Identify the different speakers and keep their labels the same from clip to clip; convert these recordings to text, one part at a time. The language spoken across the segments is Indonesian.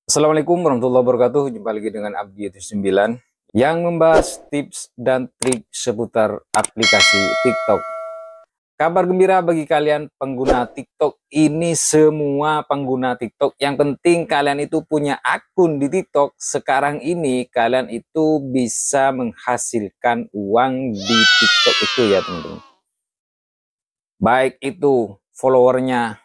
Speaker 1: Assalamualaikum warahmatullahi wabarakatuh. Jumpa lagi dengan Abdi 9 yang membahas tips dan trik seputar aplikasi TikTok. Kabar gembira bagi kalian pengguna TikTok ini, semua pengguna TikTok. Yang penting kalian itu punya akun di TikTok. Sekarang ini kalian itu bisa menghasilkan uang di TikTok itu ya teman-teman. Baik itu followernya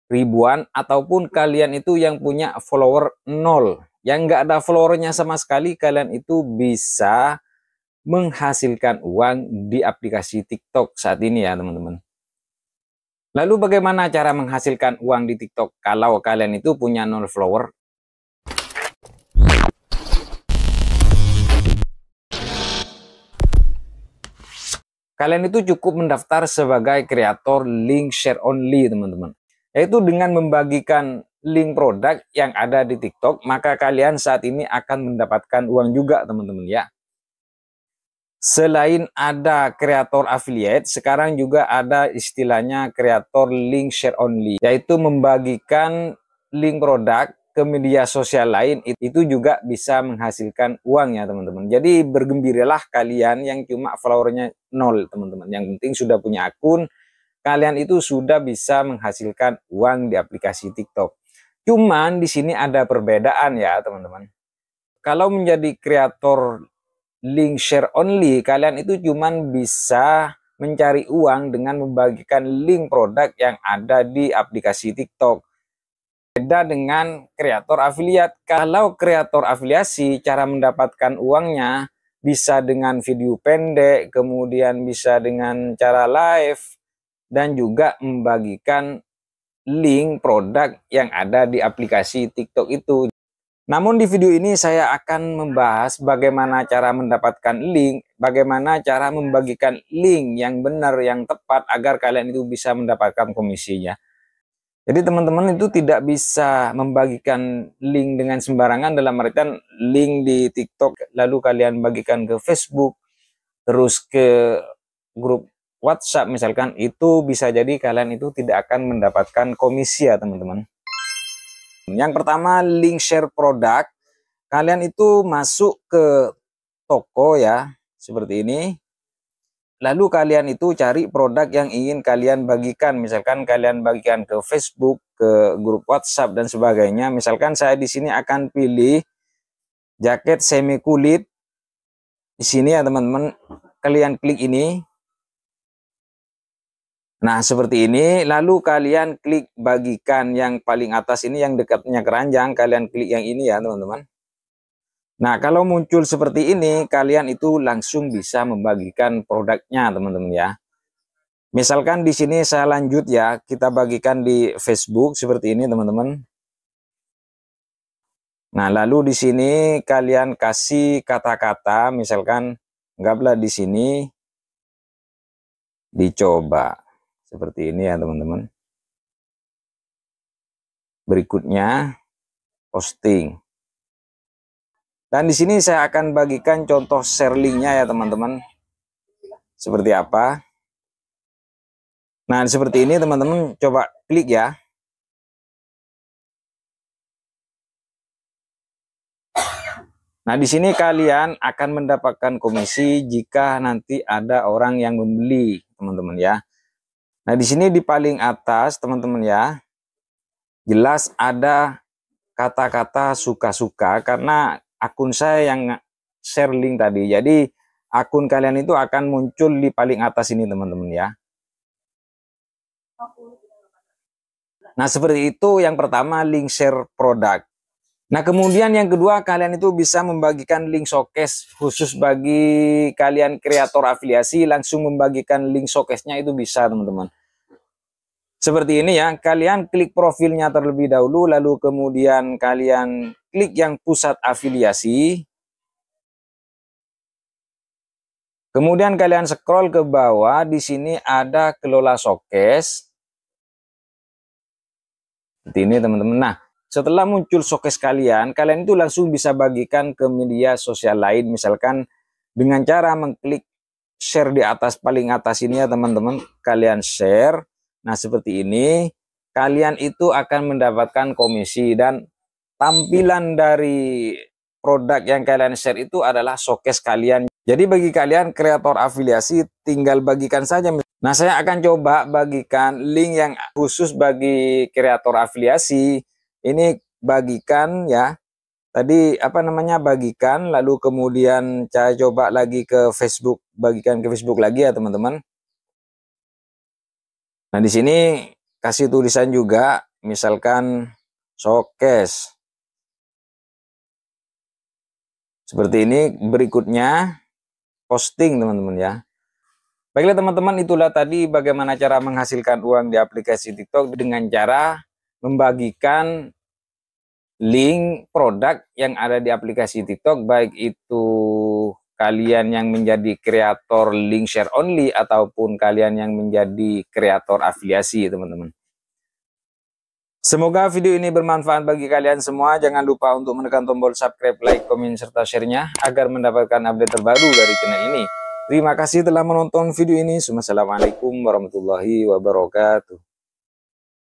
Speaker 1: ribuan ataupun kalian itu yang punya follower nol, yang nggak ada followernya sama sekali, kalian itu bisa menghasilkan uang di aplikasi TikTok saat ini ya teman-teman. Lalu bagaimana cara menghasilkan uang di TikTok kalau kalian itu punya nol follower? Kalian itu cukup mendaftar sebagai kreator link share only teman-teman, yaitu dengan membagikan link produk yang ada di TikTok, maka kalian saat ini akan mendapatkan uang juga teman-teman ya. Selain ada kreator affiliate, sekarang juga ada istilahnya kreator link share only, yaitu membagikan link produk ke media sosial lain, itu juga bisa menghasilkan uang ya teman-teman. Jadi bergembiralah kalian yang cuma followernya nol teman-teman. Yang penting sudah punya akun, kalian itu sudah bisa menghasilkan uang di aplikasi TikTok. Cuman di sini ada perbedaan ya teman-teman. Kalau menjadi kreator link share only, kalian itu cuman bisa mencari uang dengan membagikan link produk yang ada di aplikasi TikTok. Beda dengan kreator afiliat. Kalau kreator afiliasi, cara mendapatkan uangnya bisa dengan video pendek, kemudian bisa dengan cara live, dan juga membagikan link produk yang ada di aplikasi TikTok itu. Namun di video ini saya akan membahas bagaimana cara mendapatkan link, bagaimana cara membagikan link yang benar, yang tepat agar kalian itu bisa mendapatkan komisinya. Jadi teman-teman itu tidak bisa membagikan link dengan sembarangan, dalam artian link di TikTok lalu kalian bagikan ke Facebook, terus ke grup WhatsApp misalkan, itu bisa jadi kalian itu tidak akan mendapatkan komisi ya teman-teman. Yang pertama, link share produk. Kalian itu masuk ke toko ya, seperti ini. Lalu kalian itu cari produk yang ingin kalian bagikan. Misalkan kalian bagikan ke Facebook, ke grup WhatsApp dan sebagainya. Misalkan saya di sini akan pilih jaket semi kulit. Di sini ya teman-teman, kalian klik ini. Nah, seperti ini. Lalu kalian klik bagikan yang paling atas ini, yang dekatnya keranjang. Kalian klik yang ini ya teman-teman. Nah, kalau muncul seperti ini, kalian itu langsung bisa membagikan produknya, teman-teman ya. Misalkan di sini saya lanjut ya, kita bagikan di Facebook seperti ini, teman-teman. Nah, lalu di sini kalian kasih kata-kata, misalkan anggaplah di sini dicoba. Seperti ini ya, teman-teman. Berikutnya posting. Dan di sini saya akan bagikan contoh share linknya ya, teman-teman. Seperti apa? Nah, seperti ini teman-teman, coba klik ya. Nah, di sini kalian akan mendapatkan komisi jika nanti ada orang yang membeli, teman-teman ya. Nah, di sini di paling atas, teman-teman ya, jelas ada kata-kata suka-suka karena akun saya yang share link tadi. Jadi, akun kalian itu akan muncul di paling atas ini, teman-teman ya. Nah, seperti itu yang pertama, link share produk. Nah, kemudian yang kedua, kalian itu bisa membagikan link showcase khusus bagi kalian kreator afiliasi, langsung membagikan link showcase-nya itu bisa, teman-teman. Seperti ini ya, kalian klik profilnya terlebih dahulu, lalu kemudian kalian klik yang pusat afiliasi. Kemudian kalian scroll ke bawah, di sini ada kelola showcase. Seperti ini, teman-teman. Nah, setelah muncul showcase kalian itu langsung bisa bagikan ke media sosial lain. Misalkan dengan cara mengklik share di atas, paling atas ini ya teman-teman. Kalian share. Nah, seperti ini. Kalian itu akan mendapatkan komisi. Dan tampilan dari produk yang kalian share itu adalah showcase kalian. Jadi bagi kalian kreator afiliasi tinggal bagikan saja. Nah, saya akan coba bagikan link yang khusus bagi kreator afiliasi. Ini bagikan ya. Tadi apa namanya, bagikan, lalu kemudian saya coba lagi ke Facebook, bagikan ke Facebook lagi ya teman-teman. Nah, di sini kasih tulisan juga, misalkan showcase. Seperti ini. Berikutnya posting teman-teman ya. Baiklah teman-teman, itulah tadi bagaimana cara menghasilkan uang di aplikasi TikTok dengan cara membagikan link produk yang ada di aplikasi TikTok, baik itu kalian yang menjadi kreator link share only ataupun kalian yang menjadi kreator afiliasi teman-teman. Semoga video ini bermanfaat bagi kalian semua. Jangan lupa untuk menekan tombol subscribe, like, komen, serta share-nya agar mendapatkan update terbaru dari channel ini. Terima kasih telah menonton video ini. Wassalamualaikum warahmatullahi wabarakatuh.